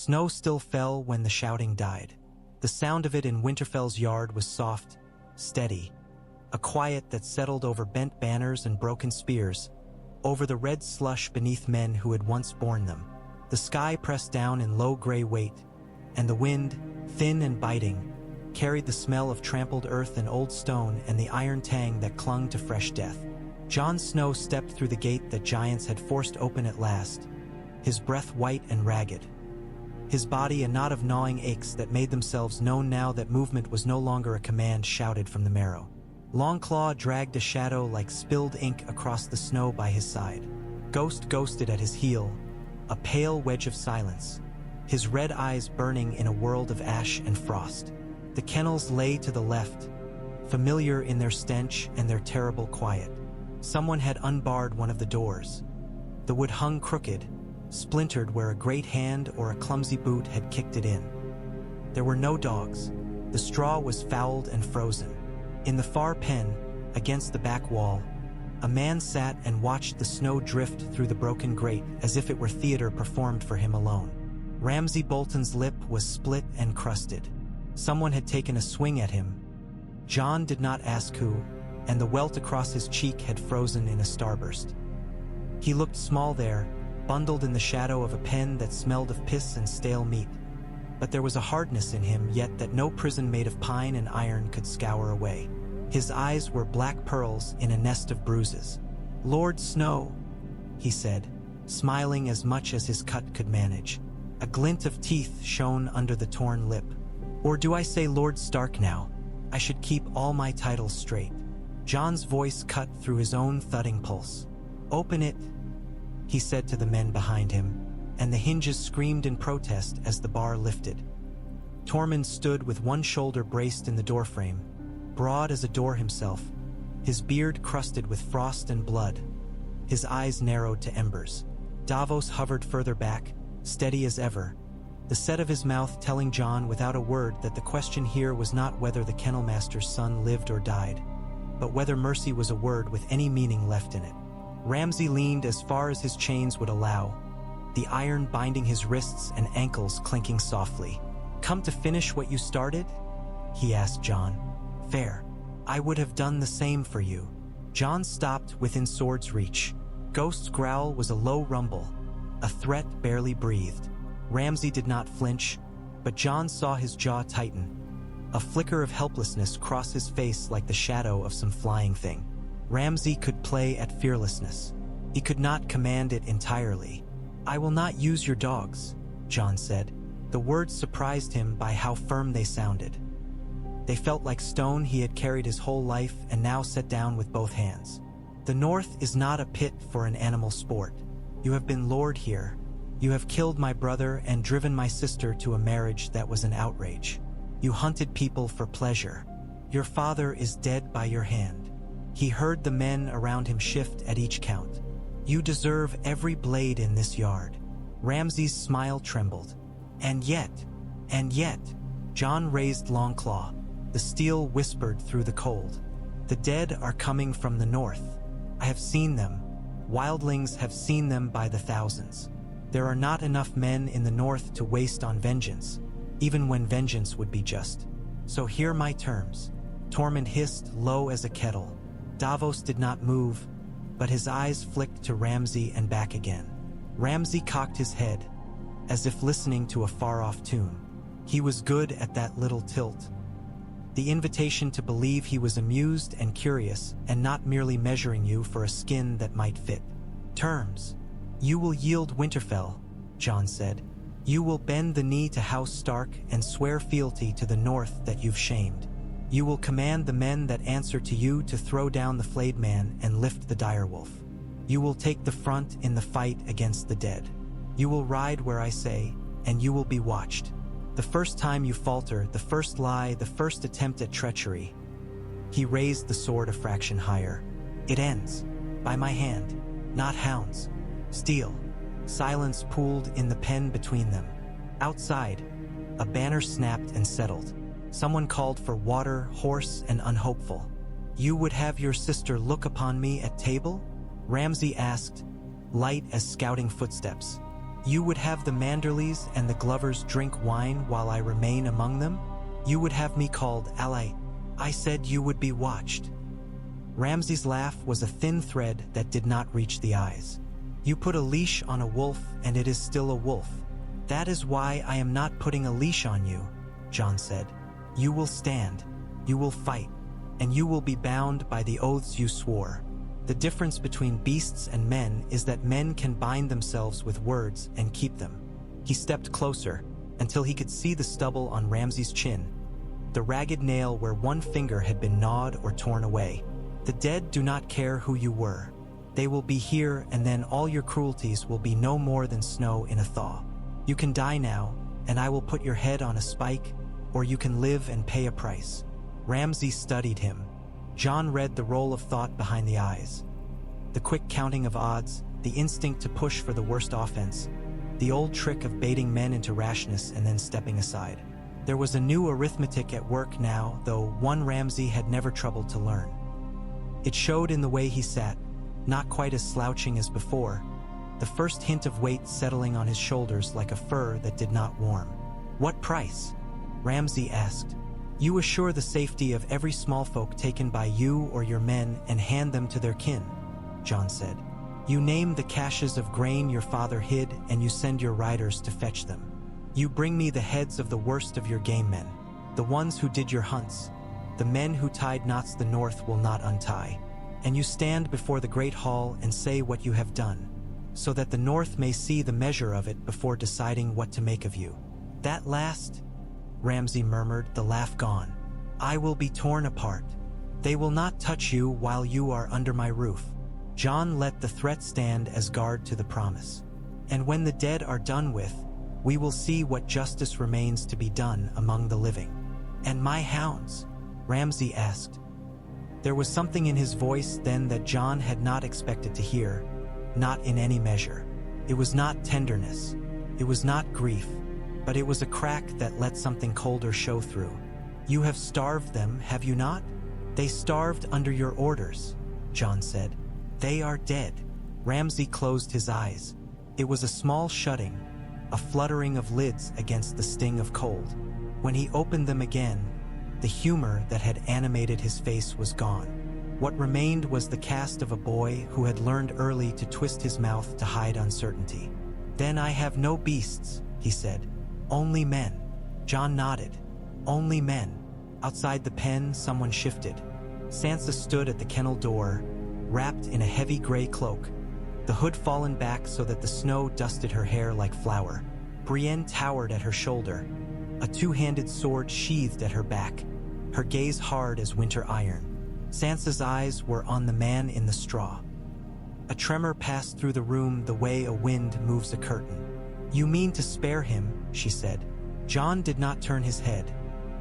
Snow still fell when the shouting died. The sound of it in Winterfell's yard was soft, steady, a quiet that settled over bent banners and broken spears, over the red slush beneath men who had once borne them. The sky pressed down in low gray weight, and the wind, thin and biting, carried the smell of trampled earth and old stone and the iron tang that clung to fresh death. Jon Snow stepped through the gate that giants had forced open at last, his breath white and ragged, his body a knot of gnawing aches that made themselves known now that movement was no longer a command shouted from the marrow. Longclaw dragged a shadow like spilled ink across the snow by his side. Ghost ghosted at his heel, a pale wedge of silence, his red eyes burning in a world of ash and frost. The kennels lay to the left, familiar in their stench and their terrible quiet. Someone had unbarred one of the doors. The wood hung crooked, splintered where a great hand or a clumsy boot had kicked it in. There were no dogs. The straw was fouled and frozen. In the far pen, against the back wall, a man sat and watched the snow drift through the broken grate as if it were theater performed for him alone. Ramsay Bolton's lip was split and crusted. Someone had taken a swing at him. Jon did not ask who, and the welt across his cheek had frozen in a starburst. He looked small there, bundled in the shadow of a pen that smelled of piss and stale meat. But there was a hardness in him yet that no prison made of pine and iron could scour away. His eyes were black pearls in a nest of bruises. "Lord Snow," he said, smiling as much as his cut could manage. A glint of teeth shone under the torn lip. "Or do I say Lord Stark now? I should keep all my titles straight." Jon's voice cut through his own thudding pulse. "Open it," he said to the men behind him, and the hinges screamed in protest as the bar lifted. Tormund stood with one shoulder braced in the doorframe, broad as a door himself, his beard crusted with frost and blood, his eyes narrowed to embers. Davos hovered further back, steady as ever, the set of his mouth telling Jon without a word that the question here was not whether the Kennelmaster's son lived or died, but whether mercy was a word with any meaning left in it. Ramsay leaned as far as his chains would allow, the iron binding his wrists and ankles clinking softly. "Come to finish what you started?" he asked Jon. "Fair. I would have done the same for you." Jon stopped within sword's reach. Ghost's growl was a low rumble, a threat barely breathed. Ramsay did not flinch, but Jon saw his jaw tighten, a flicker of helplessness cross his face like the shadow of some flying thing. Ramsay could play at fearlessness. He could not command it entirely. "I will not use your dogs," Jon said. The words surprised him by how firm they sounded. They felt like stone he had carried his whole life and now set down with both hands. "The North is not a pit for an animal sport. You have been lord here. You have killed my brother and driven my sister to a marriage that was an outrage. You hunted people for pleasure. Your father is dead by your hand." He heard the men around him shift at each count. "You deserve every blade in this yard." Ramsay's smile trembled. And yet, Jon raised Longclaw. The steel whispered through the cold. "The dead are coming from the north. I have seen them. Wildlings have seen them by the thousands. There are not enough men in the north to waste on vengeance, even when vengeance would be just. So hear my terms." Tormund hissed low as a kettle. Davos did not move, but his eyes flicked to Ramsay and back again. Ramsay cocked his head, as if listening to a far-off tune. He was good at that little tilt. The invitation to believe he was amused and curious and not merely measuring you for a skin that might fit. "Terms. You will yield Winterfell," Jon said. "You will bend the knee to House Stark and swear fealty to the North that you've shamed. You will command the men that answer to you to throw down the flayed man and lift the direwolf. You will take the front in the fight against the dead. You will ride where I say, and you will be watched. The first time you falter, the first lie, the first attempt at treachery." He raised the sword a fraction higher. "It ends. By my hand. Not hounds. Steel." Silence pooled in the pen between them. Outside, a banner snapped and settled. Someone called for water, hoarse and unhopeful. "You would have your sister look upon me at table?" Ramsay asked, light as scouting footsteps. You would have the Manderleys and the Glovers drink wine while I remain among them? You would have me called ally? I said you would be watched." Ramsay's laugh was a thin thread that did not reach the eyes. "You put a leash on a wolf and it is still a wolf. That is why I am not putting a leash on you," Jon said. "You will stand, you will fight, and you will be bound by the oaths you swore. The difference between beasts and men is that men can bind themselves with words and keep them." He stepped closer until he could see the stubble on Ramsay's chin, the ragged nail where one finger had been gnawed or torn away. "The dead do not care who you were. They will be here, and then all your cruelties will be no more than snow in a thaw. You can die now, and I will put your head on a spike, or you can live and pay a price." Ramsay studied him. Jon read the roll of thought behind the eyes. The quick counting of odds, the instinct to push for the worst offense, the old trick of baiting men into rashness and then stepping aside. There was a new arithmetic at work now, though one Ramsay had never troubled to learn. It showed in the way he sat, not quite as slouching as before, the first hint of weight settling on his shoulders like a fur that did not warm. "What price?" Ramsay asked. "You assure the safety of every small folk taken by you or your men and hand them to their kin," Jon said. "You name the caches of grain your father hid and you send your riders to fetch them. You bring me the heads of the worst of your game men, the ones who did your hunts, the men who tied knots the North will not untie, and you stand before the great hall and say what you have done, so that the North may see the measure of it before deciding what to make of you." "That last," Ramsay murmured, the laugh gone. "I will be torn apart. They will not touch you while you are under my roof." Jon let the threat stand as guard to the promise. "And when the dead are done with, we will see what justice remains to be done among the living." "And my hounds?" Ramsay asked. There was something in his voice then that Jon had not expected to hear, not in any measure. It was not tenderness, it was not grief, but it was a crack that let something colder show through. "You have starved them, have you not?" "They starved under your orders," Jon said. "They are dead." Ramsay closed his eyes. It was a small shutting, a fluttering of lids against the sting of cold. When he opened them again, the humor that had animated his face was gone. What remained was the cast of a boy who had learned early to twist his mouth to hide uncertainty. "Then I have no beasts," he said. "Only men." Jon nodded. "Only men." Outside the pen, someone shifted. Sansa stood at the kennel door, wrapped in a heavy gray cloak, the hood fallen back so that the snow dusted her hair like flour. Brienne towered at her shoulder, a two-handed sword sheathed at her back, her gaze hard as winter iron. Sansa's eyes were on the man in the straw. A tremor passed through the room the way a wind moves a curtain. "You mean to spare him," she said. Jon did not turn his head,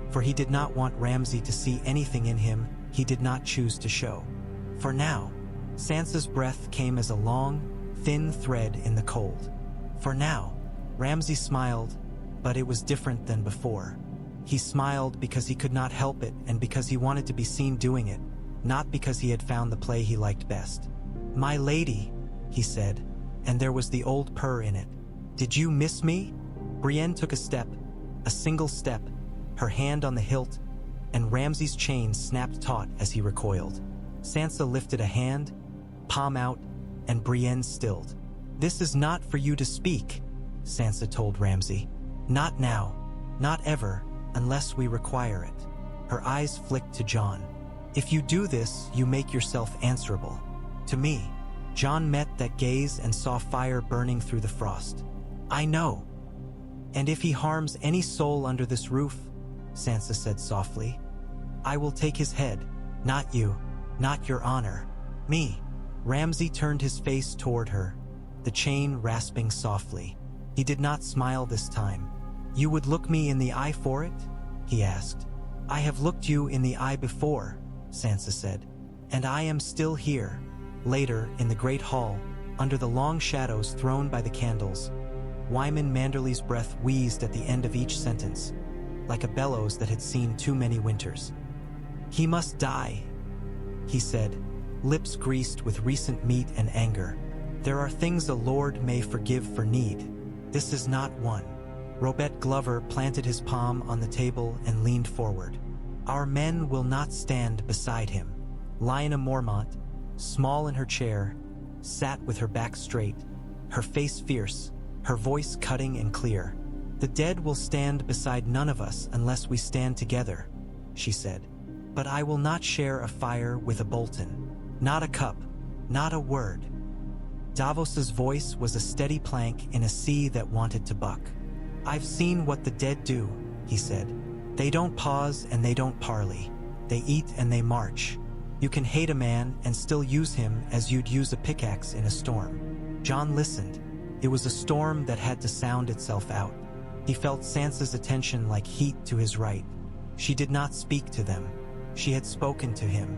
for he did not want Ramsay to see anything in him he did not choose to show. "For now." Sansa's breath came as a long, thin thread in the cold. "For now." Ramsay smiled, but it was different than before. He smiled because he could not help it and because he wanted to be seen doing it, not because he had found the play he liked best. "My lady," he said, and there was the old purr in it. "Did you miss me?" Brienne took a step, a single step, her hand on the hilt, and Ramsay's chain snapped taut as he recoiled. Sansa lifted a hand, palm out, and Brienne stilled. "This is not for you to speak," Sansa told Ramsay. "Not now, not ever, unless we require it." Her eyes flicked to Jon. "If you do this, you make yourself answerable. To me." Jon met that gaze and saw fire burning through the frost. "I know. And if he harms any soul under this roof," Sansa said softly, "I will take his head, not you, not your honor, me." Ramsay turned his face toward her, the chain rasping softly. He did not smile this time. "You would look me in the eye for it?" he asked. "I have looked you in the eye before," Sansa said, "and I am still here." Later, in the great hall, under the long shadows thrown by the candles, Wyman Manderley's breath wheezed at the end of each sentence, like a bellows that had seen too many winters. "He must die," he said, lips greased with recent meat and anger. "There are things a lord may forgive for need, This is not one. Robert Glover planted his palm on the table and leaned forward. Our men will not stand beside him. Lyanna Mormont, small in her chair, sat with her back straight, her face fierce, her voice cutting and clear. The dead will stand beside none of us unless we stand together, she said. But I will not share a fire with a Bolton. Not a cup, not a word. Davos's voice was a steady plank in a sea that wanted to buck. I've seen what the dead do, he said. They don't pause and they don't parley. They eat and they march. You can hate a man and still use him as you'd use a pickaxe in a storm. Jon listened. It was a storm that had to sound itself out. He felt Sansa's attention like heat to his right. She did not speak to them. She had spoken to him.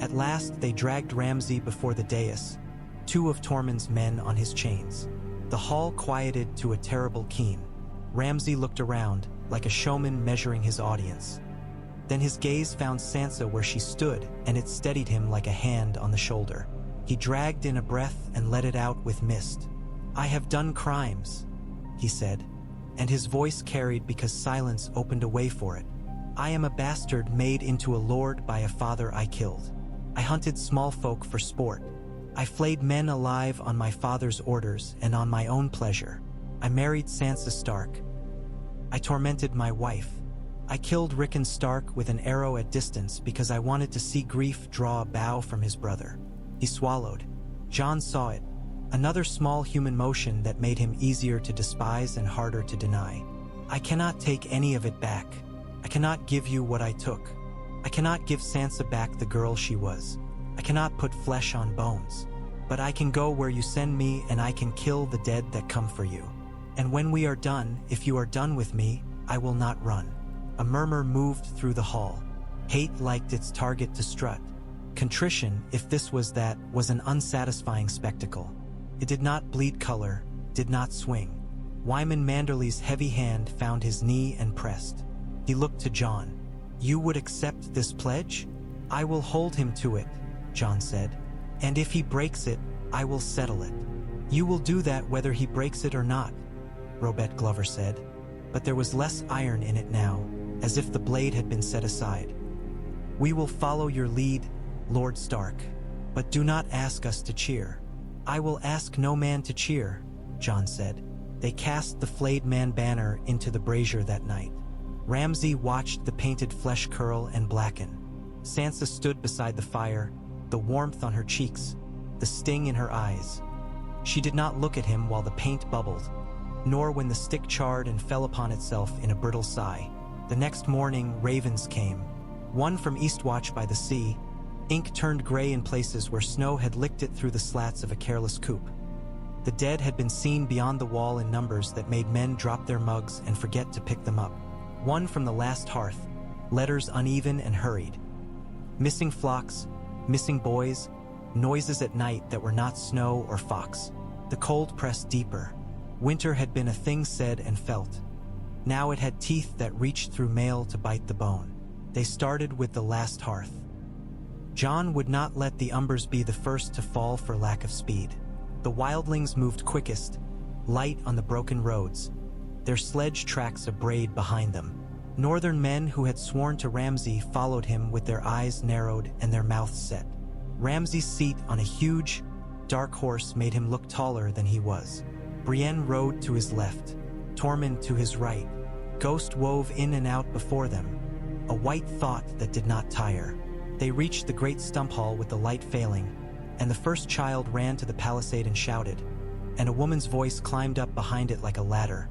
At last they dragged Ramsay before the dais, 2 of Tormund's men on his chains. The hall quieted to a terrible keen. Ramsay looked around, like a showman measuring his audience. Then his gaze found Sansa where she stood, and it steadied him like a hand on the shoulder. He dragged in a breath and let it out with mist. I have done crimes, he said, and his voice carried because silence opened a way for it. I am a bastard made into a lord by a father I killed. I hunted small folk for sport. I flayed men alive on my father's orders and on my own pleasure. I married Sansa Stark. I tormented my wife. I killed Rickon Stark with an arrow at distance because I wanted to see grief draw a bow from his brother. He swallowed. Jon saw it. Another small human motion that made him easier to despise and harder to deny. I cannot take any of it back. I cannot give you what I took. I cannot give Sansa back the girl she was. I cannot put flesh on bones. But I can go where you send me and I can kill the dead that come for you. And when we are done, if you are done with me, I will not run. A murmur moved through the hall. Hate liked its target to strut. Contrition, if this was that, was an unsatisfying spectacle. It did not bleed color, did not swing. Wyman Manderly's heavy hand found his knee and pressed. He looked to Jon. You would accept this pledge? I will hold him to it, Jon said. And if he breaks it, I will settle it. You will do that whether he breaks it or not, Robert Glover said. But there was less iron in it now, as if the blade had been set aside. We will follow your lead, Lord Stark, but do not ask us to cheer. I will ask no man to cheer, Jon said. They cast the flayed man banner into the brazier that night. Ramsay watched the painted flesh curl and blacken. Sansa stood beside the fire, the warmth on her cheeks, the sting in her eyes. She did not look at him while the paint bubbled, nor when the stick charred and fell upon itself in a brittle sigh. The next morning, ravens came, one from Eastwatch by the sea. Ink turned gray in places where snow had licked it through the slats of a careless coop. The dead had been seen beyond the wall in numbers that made men drop their mugs and forget to pick them up. One from the last hearth, letters uneven and hurried. Missing flocks, missing boys, noises at night that were not snow or fox. The cold pressed deeper. Winter had been a thing said and felt. Now it had teeth that reached through mail to bite the bone. They started with the last hearth. Jon would not let the Umbers be the first to fall for lack of speed. The wildlings moved quickest, light on the broken roads, their sledge tracks a braid behind them. Northern men who had sworn to Ramsay followed him with their eyes narrowed and their mouths set. Ramsay's seat on a huge, dark horse made him look taller than he was. Brienne rode to his left, Tormund to his right. Ghost wove in and out before them, a white thought that did not tire. They reached the great stump hall with the light failing, and the first child ran to the palisade and shouted, and a woman's voice climbed up behind it like a ladder.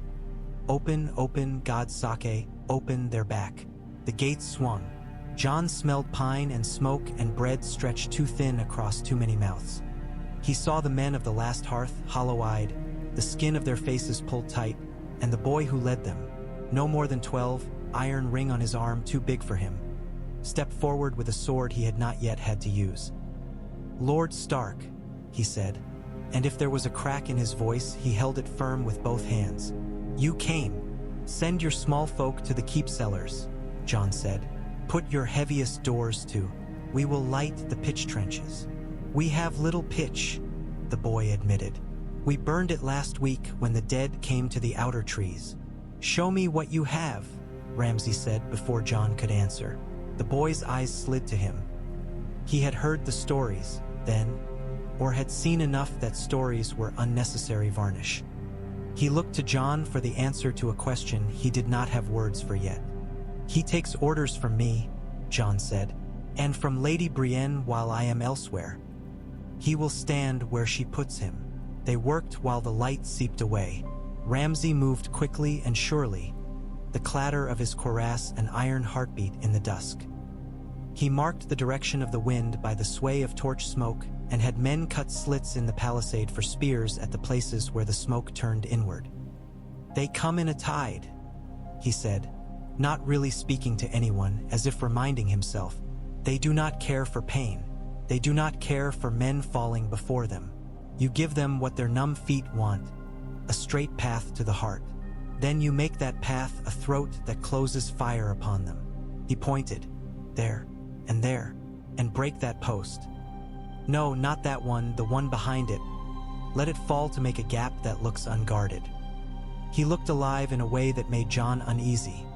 Open, open, God's sake, open their back. The gates swung. Jon smelled pine and smoke and bread stretched too thin across too many mouths. He saw the men of the last hearth, hollow-eyed, the skin of their faces pulled tight, and the boy who led them, no more than 12, iron ring on his arm too big for him, stepped forward with a sword he had not yet had to use. Lord Stark, he said, and if there was a crack in his voice, he held it firm with both hands. You came. Send your small folk to the keep cellars, Jon said. Put your heaviest doors to. We will light the pitch trenches. We have little pitch, the boy admitted. We burned it last week when the dead came to the outer trees. Show me what you have, Ramsay said before Jon could answer. The boy's eyes slid to him. He had heard the stories, then, or had seen enough that stories were unnecessary varnish. He looked to Jon for the answer to a question he did not have words for yet. He takes orders from me, Jon said, and from Lady Brienne while I am elsewhere. He will stand where she puts him. They worked while the light seeped away. Ramsay moved quickly and surely, the clatter of his cuirass an iron heartbeat in the dusk. He marked the direction of the wind by the sway of torch smoke and had men cut slits in the palisade for spears at the places where the smoke turned inward. They come in a tide, he said, not really speaking to anyone, as if reminding himself. They do not care for pain. They do not care for men falling before them. You give them what their numb feet want, a straight path to the heart. Then you make that path a throat that closes fire upon them. He pointed, there, and break that post. No, not that one, the one behind it. Let it fall to make a gap that looks unguarded. He looked alive in a way that made Jon uneasy.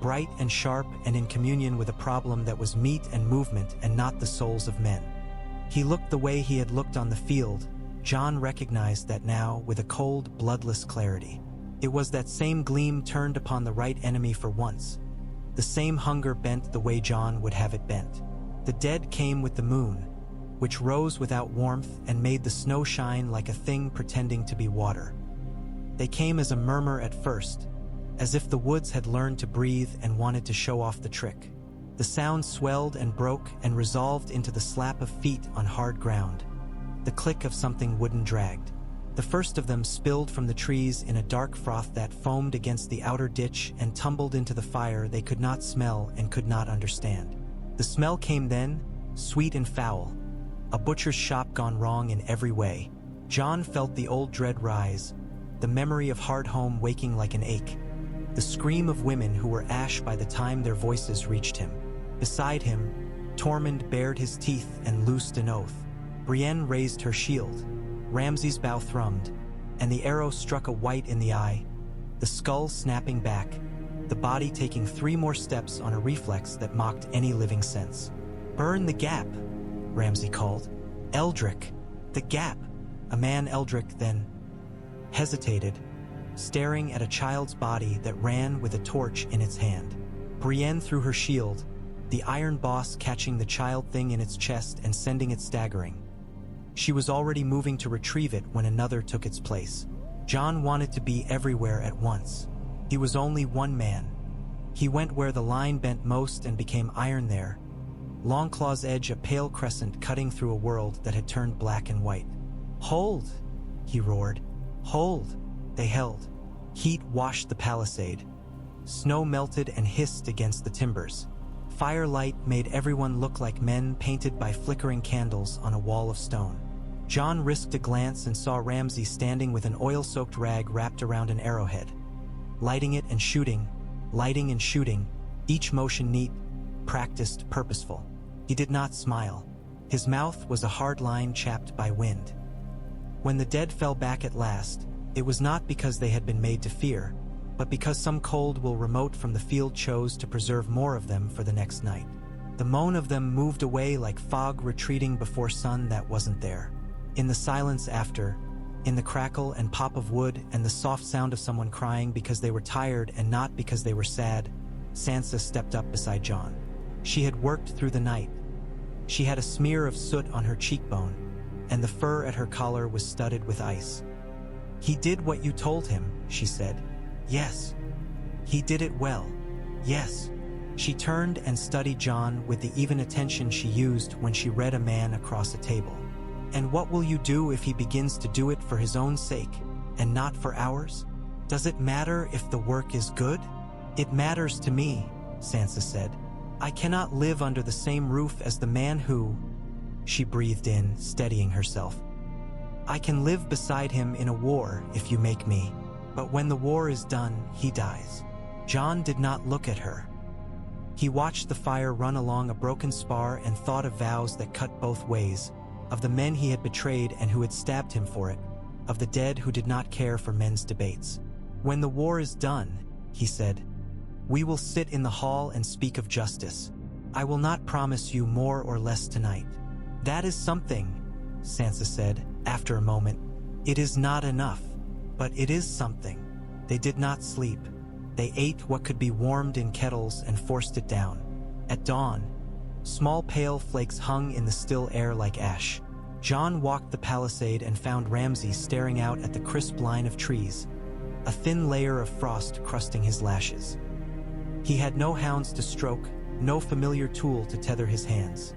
Bright and sharp and in communion with a problem that was meat and movement and not the souls of men. He looked the way he had looked on the field. Jon recognized that now with a cold, bloodless clarity. It was that same gleam turned upon the right enemy for once. The same hunger bent the way Jon would have it bent. The dead came with the moon, which rose without warmth and made the snow shine like a thing pretending to be water. They came as a murmur at first, as if the woods had learned to breathe and wanted to show off the trick. The sound swelled and broke and resolved into the slap of feet on hard ground, the click of something wooden dragged. The first of them spilled from the trees in a dark froth that foamed against the outer ditch and tumbled into the fire they could not smell and could not understand. The smell came then, sweet and foul, a butcher's shop gone wrong in every way. Jon felt the old dread rise, the memory of Hardhome waking like an ache, the scream of women who were ash by the time their voices reached him. Beside him, Tormund bared his teeth and loosed an oath. Brienne raised her shield. Ramsay's bow thrummed, and the arrow struck a white in the eye, the skull snapping back, the body taking 3 more steps on a reflex that mocked any living sense. "Burn the gap," Ramsay called. "Eldrick, the gap." A man Eldrick then hesitated, staring at a child's body that ran with a torch in its hand. Brienne threw her shield, the iron boss catching the child thing in its chest and sending it staggering. She was already moving to retrieve it when another took its place. Jon wanted to be everywhere at once. He was only one man. He went where the line bent most and became iron there. Longclaw's edge a pale crescent cutting through a world that had turned black and white. "Hold!" he roared. "Hold!" They held. Heat washed the palisade. Snow melted and hissed against the timbers. Firelight made everyone look like men painted by flickering candles on a wall of stone. Jon risked a glance and saw Ramsay standing with an oil-soaked rag wrapped around an arrowhead, lighting it and shooting, lighting and shooting, each motion neat, practiced, purposeful. He did not smile. His mouth was a hard line chapped by wind. When the dead fell back at last, it was not because they had been made to fear, but because some cold will remote from the field chose to preserve more of them for the next night. The moan of them moved away like fog retreating before sun that wasn't there. In the silence after, in the crackle and pop of wood and the soft sound of someone crying because they were tired and not because they were sad, Sansa stepped up beside Jon. She had worked through the night. She had a smear of soot on her cheekbone, and the fur at her collar was studded with ice. "He did what you told him," she said. "Yes. He did it well. Yes." She turned and studied Jon with the even attention she used when she read a man across a table. "And what will you do if he begins to do it for his own sake, and not for ours? Does it matter if the work is good?" "It matters to me," Sansa said. "I cannot live under the same roof as the man who—" She breathed in, steadying herself. "I can live beside him in a war if you make me. But when the war is done, he dies." Jon did not look at her. He watched the fire run along a broken spar and thought of vows that cut both ways, of the men he had betrayed and who had stabbed him for it, of the dead who did not care for men's debates. "When the war is done," he said, "we will sit in the hall and speak of justice. I will not promise you more or less tonight." "That is something," Sansa said, after a moment. "It is not enough, but it is something." They did not sleep. They ate what could be warmed in kettles and forced it down. At dawn, small pale flakes hung in the still air like ash. Jon walked the palisade and found Ramsay staring out at the crisp line of trees, a thin layer of frost crusting his lashes. He had no hounds to stroke, no familiar tool to tether his hands.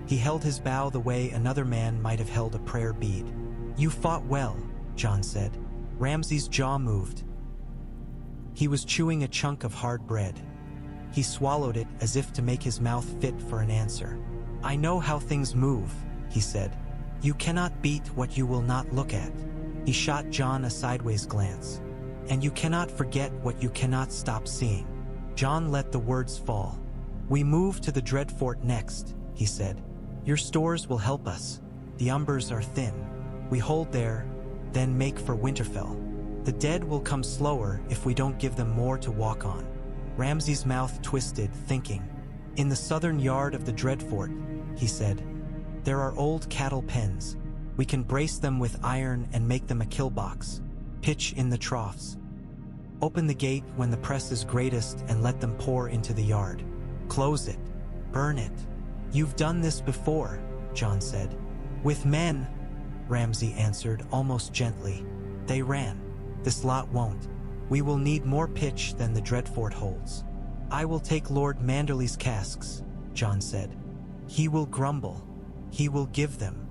He held his bow the way another man might have held a prayer bead. "You fought well," Jon said. Ramsay's jaw moved. He was chewing a chunk of hard bread. He swallowed it as if to make his mouth fit for an answer. "I know how things move," he said. "You cannot beat what you will not look at." He shot Jon a sideways glance. "And you cannot forget what you cannot stop seeing." Jon let the words fall. "We move to the Dreadfort next," he said. "Your stores will help us. The umbers are thin. We hold there, then make for Winterfell. The dead will come slower if we don't give them more to walk on." Ramsay's mouth twisted, thinking. "In the southern yard of the Dreadfort," he said, "there are old cattle pens. We can brace them with iron and make them a kill box. Pitch in the troughs. Open the gate when the press is greatest and let them pour into the yard. Close it. Burn it." "You've done this before," Jon said. "With men," Ramsay answered almost gently. "They ran. This lot won't. We will need more pitch than the Dreadfort holds." "I will take Lord Manderly's casks," Jon said. "He will grumble. He will give them."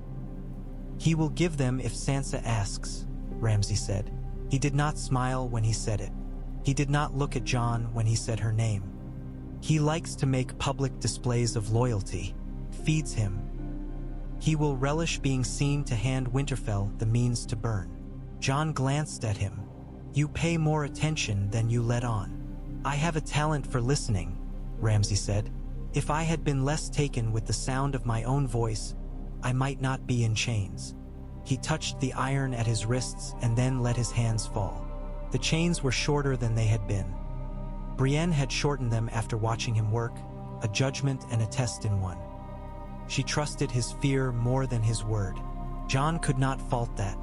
"He will give them if Sansa asks," Ramsay said. He did not smile when he said it. He did not look at Jon when he said her name. "He likes to make public displays of loyalty. Feeds him. He will relish being seen to hand Winterfell the means to burn." Jon glanced at him. "You pay more attention than you let on." "I have a talent for listening," Ramsay said. "If I had been less taken with the sound of my own voice, I might not be in chains." He touched the iron at his wrists and then let his hands fall. The chains were shorter than they had been. Brienne had shortened them after watching him work, a judgment and a test in one. She trusted his fear more than his word. Jon could not fault that.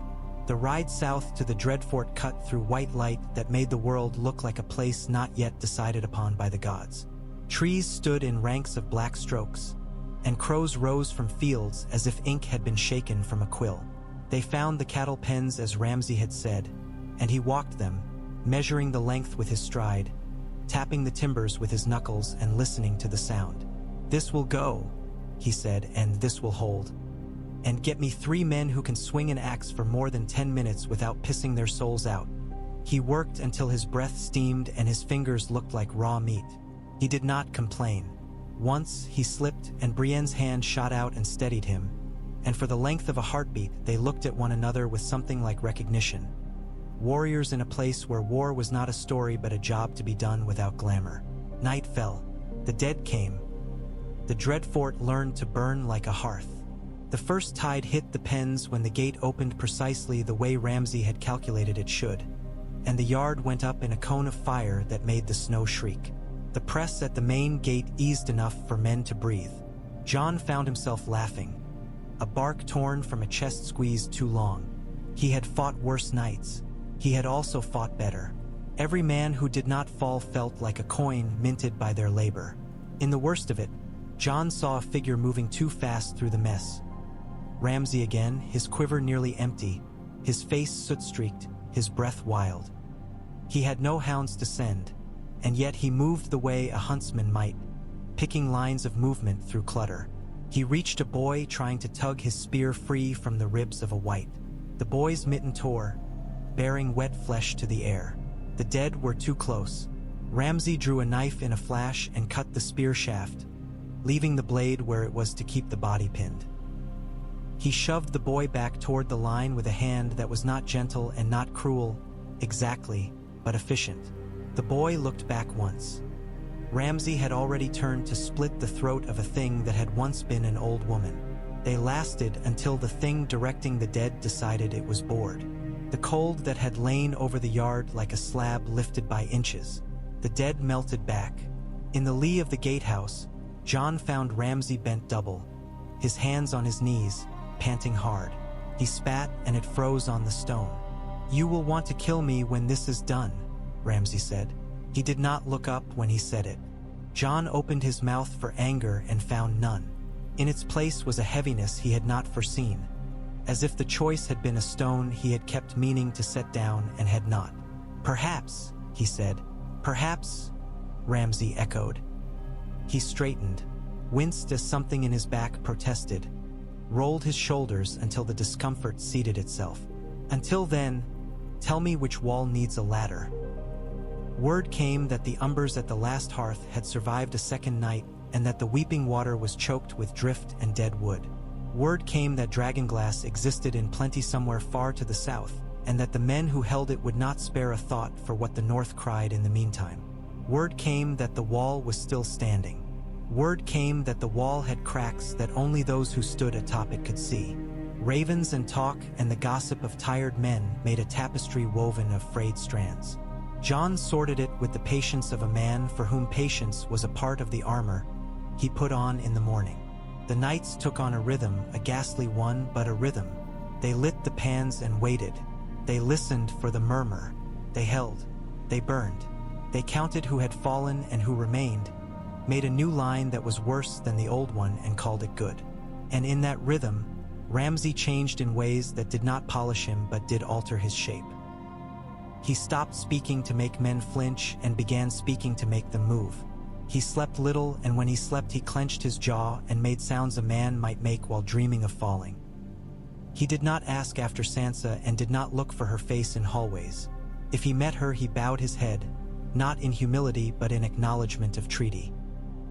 The ride south to the Dreadfort cut through white light that made the world look like a place not yet decided upon by the gods. Trees stood in ranks of black strokes, and crows rose from fields as if ink had been shaken from a quill. They found the cattle pens as Ramsay had said, and he walked them, measuring the length with his stride, tapping the timbers with his knuckles and listening to the sound. "This will go," he said, "and this will hold. And get me 3 men who can swing an axe for more than 10 minutes without pissing their souls out." He worked until his breath steamed and his fingers looked like raw meat. He did not complain. Once he slipped and Brienne's hand shot out and steadied him, and for the length of a heartbeat they looked at one another with something like recognition. Warriors in a place where war was not a story but a job to be done without glamour. Night fell. The dead came. The Dreadfort learned to burn like a hearth. The first tide hit the pens when the gate opened precisely the way Ramsay had calculated it should, and the yard went up in a cone of fire that made the snow shriek. The press at the main gate eased enough for men to breathe. Jon found himself laughing, a bark torn from a chest squeeze too long. He had fought worse nights. He had also fought better. Every man who did not fall felt like a coin minted by their labor. In the worst of it, Jon saw a figure moving too fast through the mess. Ramsay again, his quiver nearly empty, his face soot-streaked, his breath wild. He had no hounds to send, and yet he moved the way a huntsman might, picking lines of movement through clutter. He reached a boy trying to tug his spear free from the ribs of a wight. The boy's mitten tore, bearing wet flesh to the air. The dead were too close. Ramsay drew a knife in a flash and cut the spear shaft, leaving the blade where it was to keep the body pinned. He shoved the boy back toward the line with a hand that was not gentle and not cruel, exactly, but efficient. The boy looked back once. Ramsay had already turned to split the throat of a thing that had once been an old woman. They lasted until the thing directing the dead decided it was bored. The cold that had lain over the yard like a slab lifted by inches. The dead melted back. In the lee of the gatehouse, Jon found Ramsay bent double, his hands on his knees, panting hard. He spat and it froze on the stone. "You will want to kill me when this is done," Ramsay said. He did not look up when he said it. Jon opened his mouth for anger and found none. In its place was a heaviness he had not foreseen, as if the choice had been a stone he had kept meaning to set down and had not. "Perhaps," he said. "Perhaps," Ramsay echoed. He straightened, winced as something in his back protested, rolled his shoulders until the discomfort seated itself. "Until then, tell me which wall needs a ladder." Word came that the umbers at the last hearth had survived a second night and that the weeping water was choked with drift and dead wood. Word came that dragonglass existed in plenty somewhere far to the south, and that the men who held it would not spare a thought for what the north cried in the meantime. Word came that the wall was still standing. Word came that the wall had cracks that only those who stood atop it could see. Ravens and talk and the gossip of tired men made a tapestry woven of frayed strands. Jon sorted it with the patience of a man for whom patience was a part of the armor he put on in the morning. The nights took on a rhythm, a ghastly one, but a rhythm. They lit the pans and waited. They listened for the murmur. They held. They burned. They counted who had fallen and who remained, made a new line that was worse than the old one and called it good. And in that rhythm, Ramsay changed in ways that did not polish him but did alter his shape. He stopped speaking to make men flinch and began speaking to make them move. He slept little, and when he slept he clenched his jaw and made sounds a man might make while dreaming of falling. He did not ask after Sansa and did not look for her face in hallways. If he met her he bowed his head, not in humility but in acknowledgement of treaty.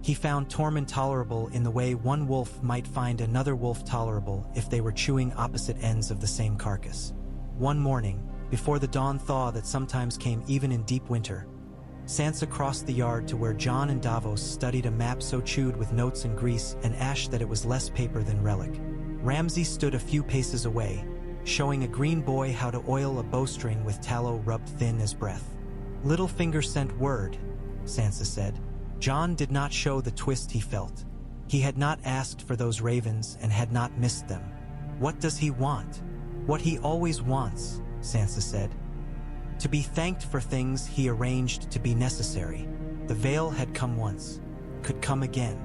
He found Tormund tolerable in the way one wolf might find another wolf tolerable if they were chewing opposite ends of the same carcass. One morning, before the dawn thaw that sometimes came even in deep winter, Sansa crossed the yard to where Jon and Davos studied a map so chewed with notes and grease and ash that it was less paper than relic. Ramsay stood a few paces away, showing a green boy how to oil a bowstring with tallow rubbed thin as breath. "Littlefinger sent word," Sansa said. Jon did not show the twist he felt. He had not asked for those ravens and had not missed them. "What does he want?" "What he always wants," Sansa said. "To be thanked for things he arranged to be necessary. The veil had come once, could come again."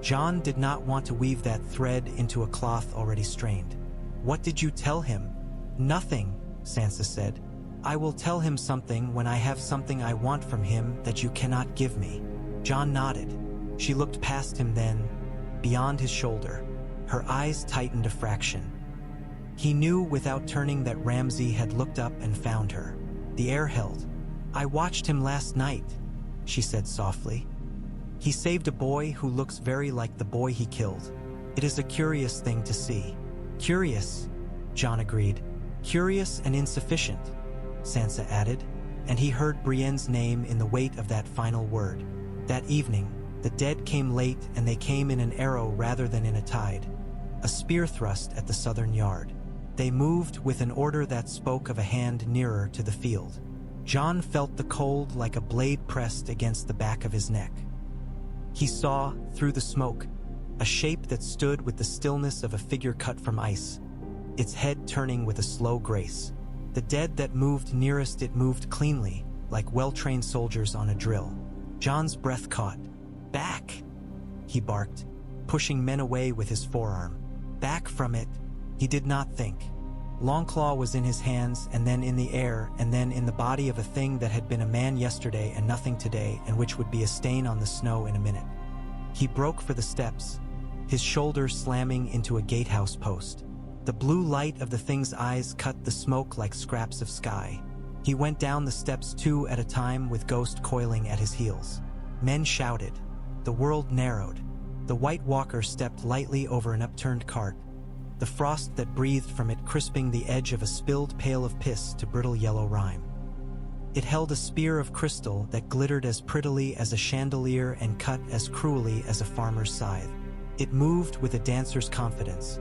Jon did not want to weave that thread into a cloth already strained. "What did you tell him?" "Nothing," Sansa said. "I will tell him something when I have something I want from him that you cannot give me." Jon nodded. She looked past him then, beyond his shoulder. Her eyes tightened a fraction. He knew without turning that Ramsay had looked up and found her. The air held. "I watched him last night," she said softly. "He saved a boy who looks very like the boy he killed. It is a curious thing to see." "Curious," Jon agreed. "Curious and insufficient," Sansa added, and he heard Brienne's name in the weight of that final word. That evening, the dead came late and they came in an arrow rather than in a tide, a spear thrust at the southern yard. They moved with an order that spoke of a hand nearer to the field. Jon felt the cold like a blade pressed against the back of his neck. He saw, through the smoke, a shape that stood with the stillness of a figure cut from ice, its head turning with a slow grace. The dead that moved nearest it moved cleanly, like well-trained soldiers on a drill. Jon's breath caught. "Back!" he barked, pushing men away with his forearm. Back from it. He did not think. Longclaw was in his hands, and then in the air, and then in the body of a thing that had been a man yesterday and nothing today, and which would be a stain on the snow in a minute. He broke for the steps, his shoulders slamming into a gatehouse post. The blue light of the thing's eyes cut the smoke like scraps of sky. He went down the steps 2 at a time with Ghost coiling at his heels. Men shouted. The world narrowed. The White Walker stepped lightly over an upturned cart, the frost that breathed from it crisping the edge of a spilled pail of piss to brittle yellow rime. It held a spear of crystal that glittered as prettily as a chandelier and cut as cruelly as a farmer's scythe. It moved with a dancer's confidence,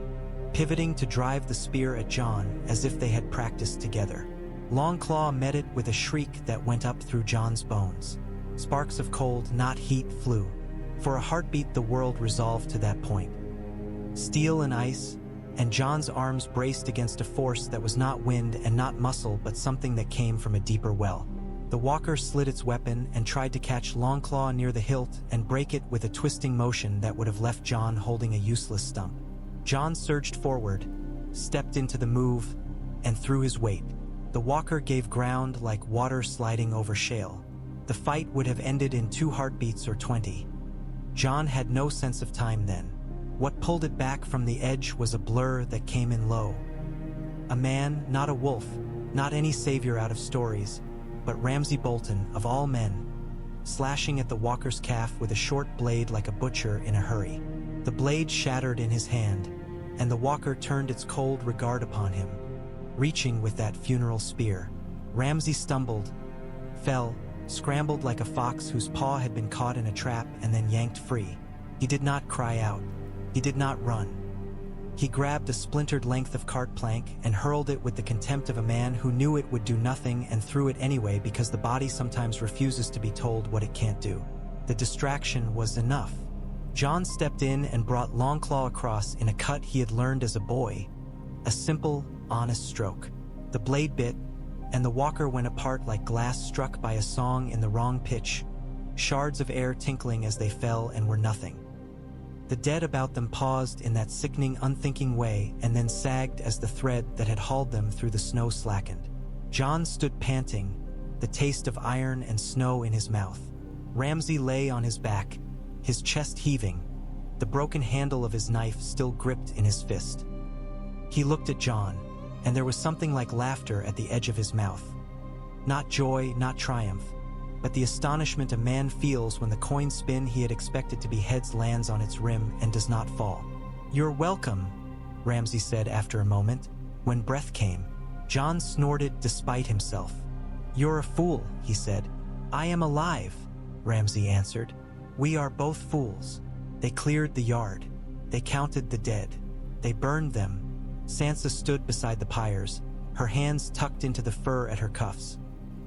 pivoting to drive the spear at Jon as if they had practiced together. Longclaw met it with a shriek that went up through Jon's bones. Sparks of cold, not heat, flew. For a heartbeat the world resolved to that point. Steel and ice, and Jon's arms braced against a force that was not wind and not muscle but something that came from a deeper well. The walker slid its weapon and tried to catch Longclaw near the hilt and break it with a twisting motion that would have left Jon holding a useless stump. Jon surged forward, stepped into the move, and threw his weight. The walker gave ground like water sliding over shale. The fight would have ended in 2 heartbeats or 20. Jon had no sense of time then. What pulled it back from the edge was a blur that came in low. A man, not a wolf, not any savior out of stories, but Ramsay Bolton, of all men, slashing at the walker's calf with a short blade like a butcher in a hurry. The blade shattered in his hand, and the walker turned its cold regard upon him, reaching with that funeral spear. Ramsay stumbled, fell, scrambled like a fox whose paw had been caught in a trap and then yanked free. He did not cry out. He did not run. He grabbed a splintered length of cart plank and hurled it with the contempt of a man who knew it would do nothing and threw it anyway because the body sometimes refuses to be told what it can't do. The distraction was enough. Jon stepped in and brought Longclaw across in a cut he had learned as a boy. A simple, honest stroke. The blade bit, and the walker went apart like glass struck by a song in the wrong pitch, shards of air tinkling as they fell and were nothing. The dead about them paused in that sickening, unthinking way and then sagged as the thread that had hauled them through the snow slackened. Jon stood panting, the taste of iron and snow in his mouth. Ramsay lay on his back, his chest heaving, the broken handle of his knife still gripped in his fist. He looked at Jon, and there was something like laughter at the edge of his mouth. Not joy, not triumph, but the astonishment a man feels when the coin spin he had expected to be heads lands on its rim and does not fall. "You're welcome," Ramsay said after a moment. When breath came, Jon snorted despite himself. "You're a fool," he said. "I am alive," Ramsay answered. "We are both fools." They cleared the yard. They counted the dead. They burned them. Sansa stood beside the pyres, her hands tucked into the fur at her cuffs,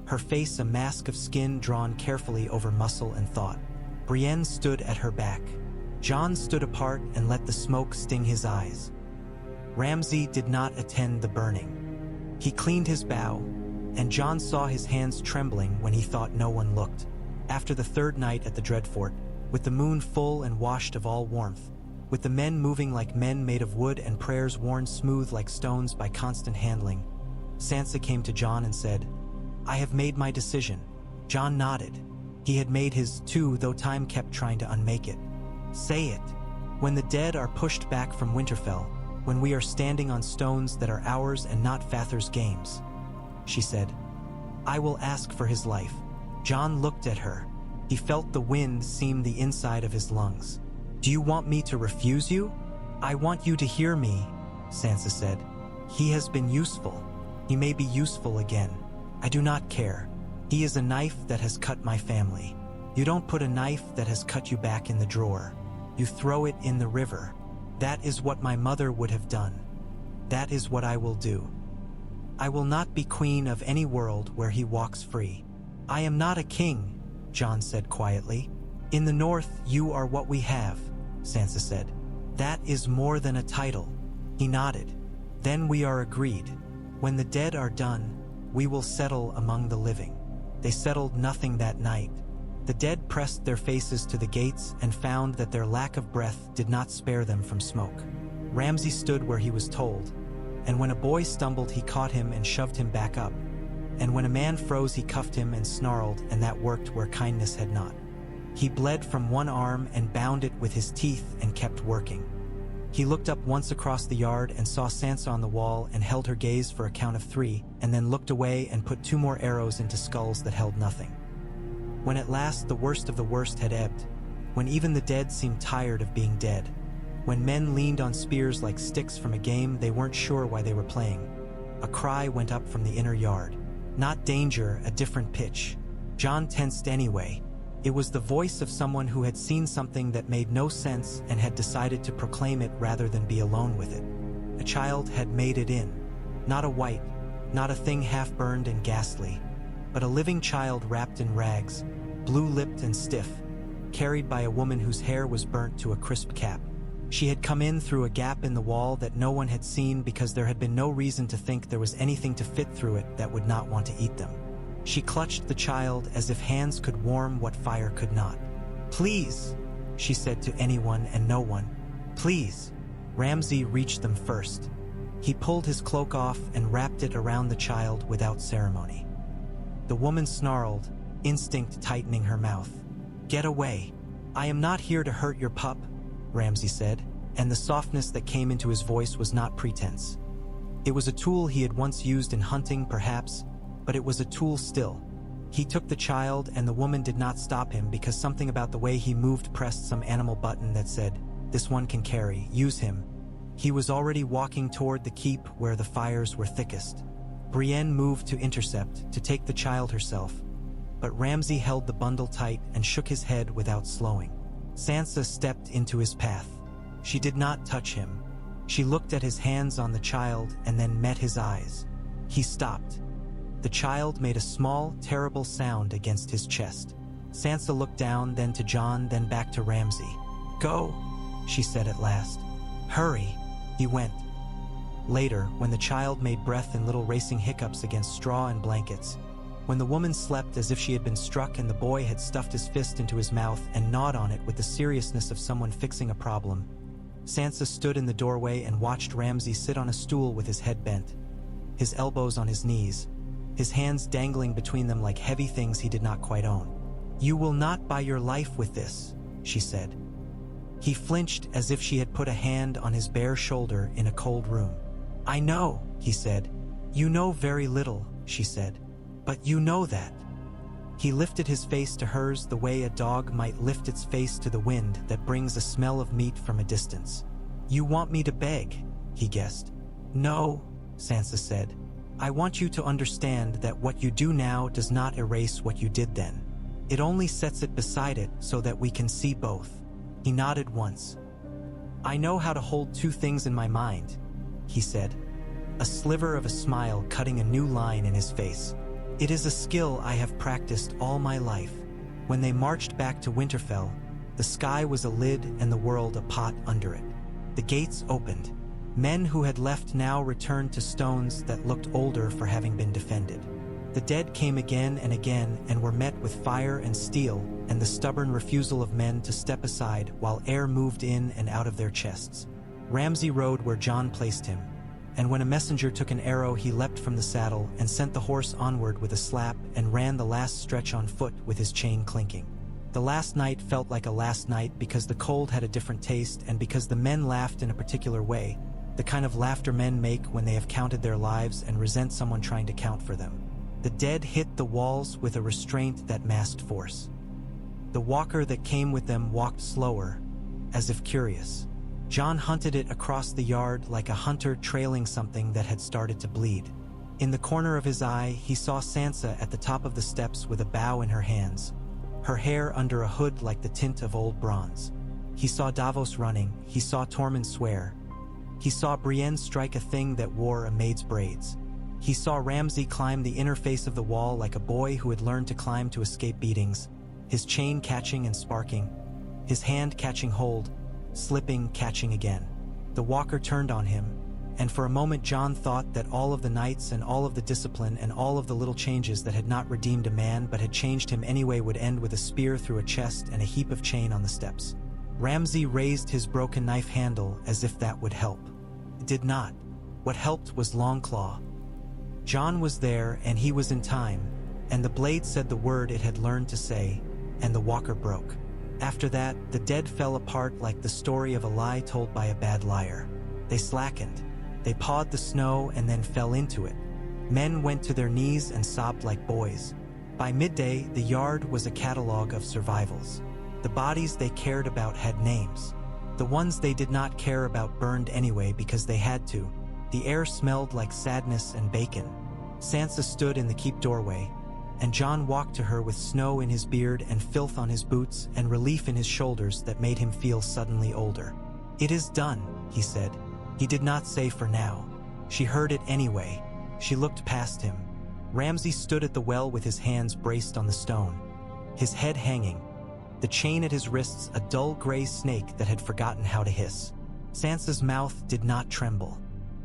her face a mask of skin drawn carefully over muscle and thought. Brienne stood at her back. Jon stood apart and let the smoke sting his eyes. Ramsay did not attend the burning. He cleaned his bow, and Jon saw his hands trembling when he thought no one looked. After the 3rd night at the Dreadfort, with the moon full and washed of all warmth, with the men moving like men made of wood and prayers worn smooth like stones by constant handling, Sansa came to Jon and said, "I have made my decision." Jon nodded. He had made his too, though time kept trying to unmake it. "Say it. When the dead are pushed back from Winterfell, when we are standing on stones that are ours and not Father's games," she said, "I will ask for his life." Jon looked at her. He felt the wind seam the inside of his lungs. "Do you want me to refuse you?" "I want you to hear me," Sansa said. "He has been useful. He may be useful again. I do not care. He is a knife that has cut my family. You don't put a knife that has cut you back in the drawer. You throw it in the river. That is what my mother would have done. That is what I will do. I will not be queen of any world where he walks free." "I am not a king," Jon said quietly. "In the north, you are what we have," Sansa said. "That is more than a title." He nodded. "Then we are agreed. When the dead are done, we will settle among the living." They settled nothing that night. The dead pressed their faces to the gates and found that their lack of breath did not spare them from smoke. Ramsay stood where he was told, and when a boy stumbled he caught him and shoved him back up, and when a man froze he cuffed him and snarled, and that worked where kindness had not. He bled from one arm and bound it with his teeth and kept working. He looked up once across the yard and saw Sansa on the wall and held her gaze for a count of 3, and then looked away and put 2 more arrows into skulls that held nothing. When at last the worst of the worst had ebbed, when even the dead seemed tired of being dead, when men leaned on spears like sticks from a game they weren't sure why they were playing, a cry went up from the inner yard. Not danger, a different pitch. Jon tensed anyway. It was the voice of someone who had seen something that made no sense and had decided to proclaim it rather than be alone with it. A child had made it in. Not a white, Not a thing half-burned and ghastly, but a living child wrapped in rags, blue-lipped and stiff, carried by a woman whose hair was burnt to a crisp cap. She had come in through a gap in the wall that no one had seen because there had been no reason to think there was anything to fit through it that would not want to eat them. She clutched the child as if hands could warm what fire could not. "Please," she said to anyone and no one. "Please." Ramsay reached them first. He pulled his cloak off and wrapped it around the child without ceremony. The woman snarled, instinct tightening her mouth. "Get away. I am not here to hurt your pup," Ramsay said, and the softness that came into his voice was not pretense. It was a tool he had once used in hunting, perhaps, but it was a tool still. He took the child, and the woman did not stop him because something about the way he moved pressed some animal button that said, "This one can carry, use him." He was already walking toward the keep where the fires were thickest. Brienne moved to intercept, to take the child herself, but Ramsay held the bundle tight and shook his head without slowing. Sansa stepped into his path. She did not touch him. She looked at his hands on the child and then met his eyes. He stopped. The child made a small, terrible sound against his chest. Sansa looked down, then to Jon, then back to Ramsay. "Go," she said at last. "Hurry." He went. Later, when the child made breath in little racing hiccups against straw and blankets, when the woman slept as if she had been struck and the boy had stuffed his fist into his mouth and gnawed on it with the seriousness of someone fixing a problem, Sansa stood in the doorway and watched Ramsay sit on a stool with his head bent, his elbows on his knees, his hands dangling between them like heavy things he did not quite own. "You will not buy your life with this," she said. He flinched as if she had put a hand on his bare shoulder in a cold room. "I know," he said. "You know very little," she said. "But you know that." He lifted his face to hers the way a dog might lift its face to the wind that brings a smell of meat from a distance. "You want me to beg," he guessed. "No," Sansa said. "I want you to understand that what you do now does not erase what you did then. It only sets it beside it so that we can see both." He nodded once. "I know how to hold two things in my mind," he said, a sliver of a smile cutting a new line in his face. "It is a skill I have practiced all my life." When they marched back to Winterfell, the sky was a lid and the world a pot under it. The gates opened. Men who had left now returned to stones that looked older for having been defended. The dead came again and were met with fire and steel and the stubborn refusal of men to step aside while air moved in and out of their chests. Ramsay rode where Jon placed him, and when a messenger took an arrow he leapt from the saddle and sent the horse onward with a slap and ran the last stretch on foot with his chain clinking. The last night felt like a last night because the cold had a different taste and because the men laughed in a particular way, the kind of laughter men make when they have counted their lives and resent someone trying to count for them. The dead hit the walls with a restraint that masked force. The walker that came with them walked slower, as if curious. Jon hunted it across the yard like a hunter trailing something that had started to bleed. In the corner of his eye, he saw Sansa at the top of the steps with a bow in her hands, her hair under a hood like the tint of old bronze. He saw Davos running, he saw Tormund swear. He saw Brienne strike a thing that wore a maid's braids. He saw Ramsay climb the inner face of the wall like a boy who had learned to climb to escape beatings, his chain catching and sparking, his hand catching hold, slipping, catching again. The walker turned on him, and for a moment Jon thought that all of the nights and all of the discipline and all of the little changes that had not redeemed a man but had changed him anyway would end with a spear through a chest and a heap of chain on the steps. Ramsay raised his broken knife handle as if that would help. It did not. What helped was Longclaw. Jon was there, and he was in time, and the blade said the word it had learned to say, and the walker broke. After that, the dead fell apart like the story of a lie told by a bad liar. They slackened. They pawed the snow and then fell into it. Men went to their knees and sobbed like boys. By midday, the yard was a catalogue of survivals. The bodies they cared about had names. The ones they did not care about burned anyway because they had to. The air smelled like sadness and bacon. Sansa stood in the keep doorway, and Jon walked to her with snow in his beard and filth on his boots and relief in his shoulders that made him feel suddenly older. "It is done," he said. He did not say for now. She heard it anyway. She looked past him. Ramsay stood at the well with his hands braced on the stone, his head hanging, the chain at his wrists a dull gray snake that had forgotten how to hiss. Sansa's mouth did not tremble.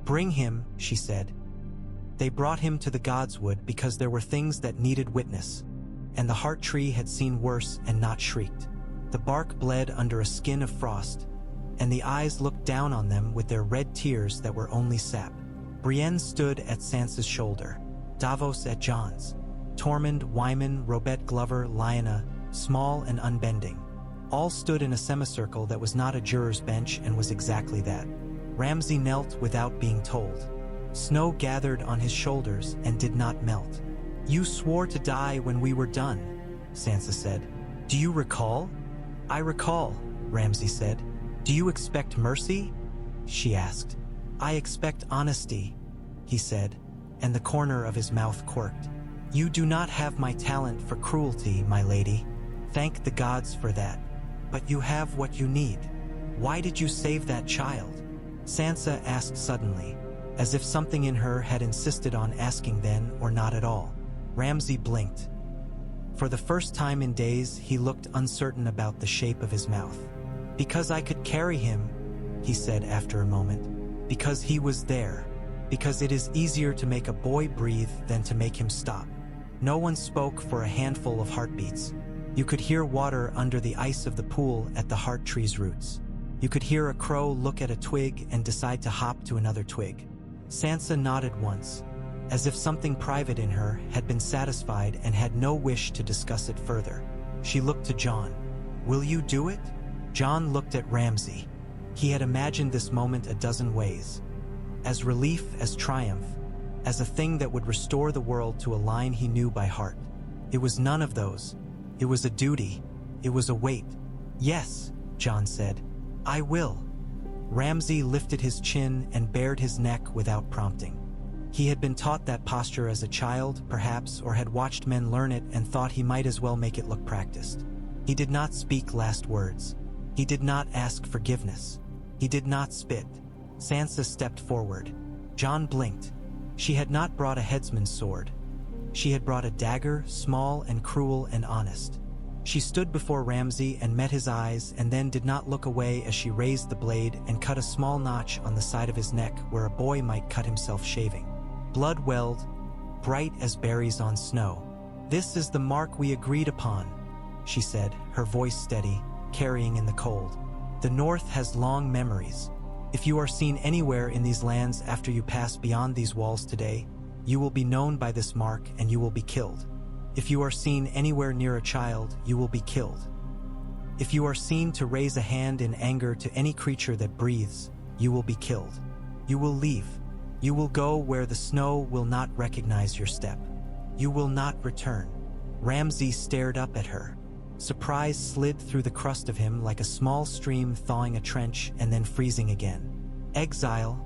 "Bring him," she said. They brought him to the Godswood because there were things that needed witness, and the heart tree had seen worse and not shrieked. The bark bled under a skin of frost, and the eyes looked down on them with their red tears that were only sap. Brienne stood at Sansa's shoulder, Davos at Jon's, Tormund, Wyman, Robert Glover, Lyanna, small and unbending. All stood in a semicircle that was not a juror's bench and was exactly that. Ramsay knelt without being told. Snow gathered on his shoulders and did not melt. "You swore to die when we were done," Sansa said. "Do you recall?" "I recall," Ramsay said. "Do you expect mercy?" she asked. "I expect honesty," he said, and the corner of his mouth quirked. "You do not have my talent for cruelty, my lady. Thank the gods for that. But you have what you need. Why did you save that child?" Sansa asked suddenly, as if something in her had insisted on asking then or not at all. Ramsay blinked. For the first time in days, he looked uncertain about the shape of his mouth. "Because I could carry him," he said after a moment. "Because he was there. Because it is easier to make a boy breathe than to make him stop." No one spoke for a handful of heartbeats. You could hear water under the ice of the pool at the heart tree's roots. You could hear a crow look at a twig and decide to hop to another twig. Sansa nodded once, as if something private in her had been satisfied and had no wish to discuss it further. She looked to Jon. "Will you do it?" Jon looked at Ramsay. He had imagined this moment a dozen ways. As relief, as triumph, as a thing that would restore the world to a line he knew by heart. It was none of those. It was a duty. It was a weight. "Yes," Jon said. "I will." Ramsay lifted his chin and bared his neck without prompting. He had been taught that posture as a child, perhaps, or had watched men learn it and thought he might as well make it look practiced. He did not speak last words. He did not ask forgiveness. He did not spit. Sansa stepped forward. Jon blinked. She had not brought a headsman's sword. She had brought a dagger, small and cruel and honest. She stood before Ramsay and met his eyes and then did not look away as she raised the blade and cut a small notch on the side of his neck where a boy might cut himself shaving. Blood welled, bright as berries on snow. "This is the mark we agreed upon," she said, her voice steady, carrying in the cold. "The North has long memories. If you are seen anywhere in these lands after you pass beyond these walls today, you will be known by this mark and you will be killed. If you are seen anywhere near a child, you will be killed. If you are seen to raise a hand in anger to any creature that breathes, you will be killed. You will leave. You will go where the snow will not recognize your step. You will not return." Ramsay stared up at her. Surprise slid through the crust of him like a small stream thawing a trench and then freezing again. "Exile,"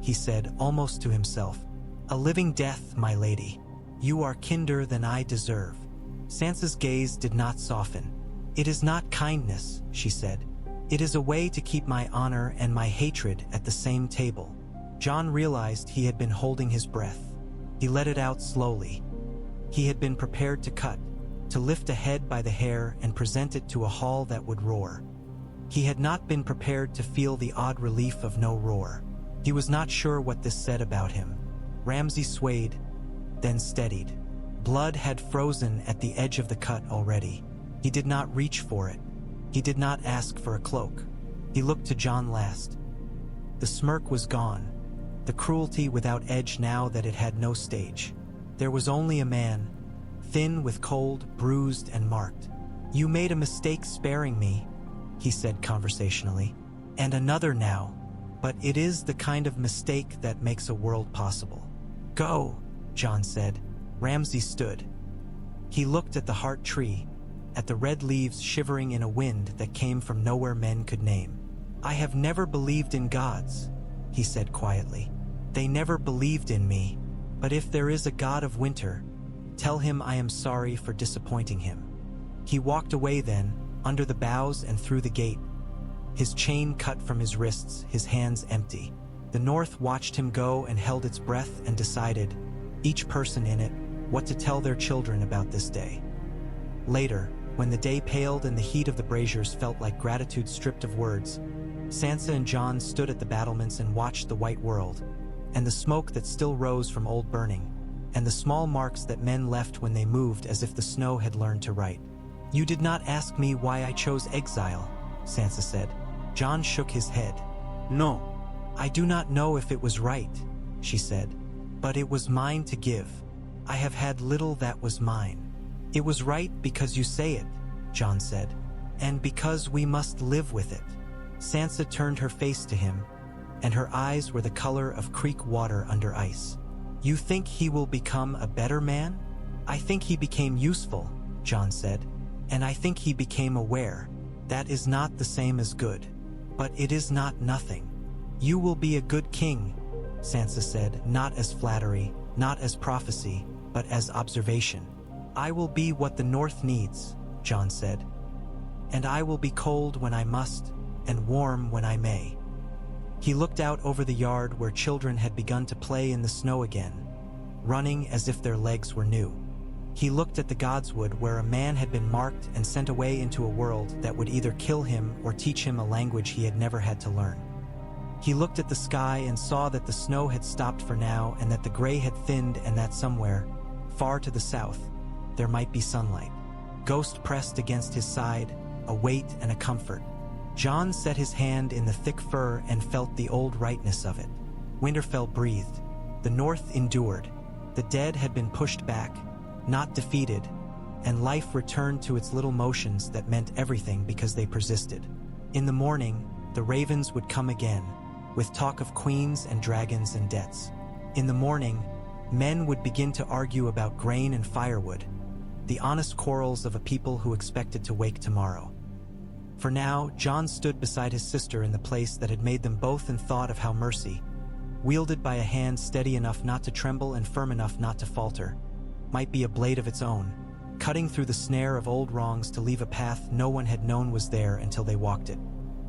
he said almost to himself. "A living death, my lady. You are kinder than I deserve." Sansa's gaze did not soften. "It is not kindness," she said. "It is a way to keep my honor and my hatred at the same table." Jon realized he had been holding his breath. He let it out slowly. He had been prepared to cut, to lift a head by the hair and present it to a hall that would roar. He had not been prepared to feel the odd relief of no roar. He was not sure what this said about him. Ramsay swayed, then steadied. Blood had frozen at the edge of the cut already. He did not reach for it. He did not ask for a cloak. He looked to Jon last. The smirk was gone, the cruelty without edge now that it had no stage. There was only a man, thin with cold, bruised and marked. "You made a mistake sparing me," he said conversationally. "And another now. But it is the kind of mistake that makes a world possible." "Go," Jon said. Ramsay stood. He looked at the heart tree, at the red leaves shivering in a wind that came from nowhere men could name. "I have never believed in gods," he said quietly. "They never believed in me. But if there is a god of winter, tell him I am sorry for disappointing him." He walked away then, under the boughs and through the gate, his chain cut from his wrists, his hands empty. The North watched him go and held its breath and decided, each person in it, what to tell their children about this day. Later, when the day paled and the heat of the braziers felt like gratitude stripped of words, Sansa and Jon stood at the battlements and watched the white world, and the smoke that still rose from old burning, and the small marks that men left when they moved as if the snow had learned to write. "You did not ask me why I chose exile," Sansa said. Jon shook his head. "No." "I do not know if it was right," she said, "but it was mine to give. I have had little that was mine." "It was right because you say it," Jon said, "and because we must live with it." Sansa turned her face to him, and her eyes were the color of creek water under ice. "You think he will become a better man?" "I think he became useful," Jon said, "and I think he became aware. That is not the same as good, but it is not nothing." "You will be a good king," Sansa said, not as flattery, not as prophecy, but as observation. "I will be what the North needs," Jon said, "and I will be cold when I must, and warm when I may." He looked out over the yard where children had begun to play in the snow again, running as if their legs were new. He looked at the Godswood where a man had been marked and sent away into a world that would either kill him or teach him a language he had never had to learn. He looked at the sky and saw that the snow had stopped for now and that the gray had thinned and that somewhere, far to the south, there might be sunlight. Ghost pressed against his side, a weight and a comfort. Jon set his hand in the thick fur and felt the old rightness of it. Winterfell breathed. The North endured. The dead had been pushed back, not defeated, and life returned to its little motions that meant everything because they persisted. In the morning, the ravens would come again, with talk of queens and dragons and debts. In the morning, men would begin to argue about grain and firewood, the honest quarrels of a people who expected to wake tomorrow. For now, Jon stood beside his sister in the place that had made them both and thought of how mercy, wielded by a hand steady enough not to tremble and firm enough not to falter, might be a blade of its own, cutting through the snare of old wrongs to leave a path no one had known was there until they walked it.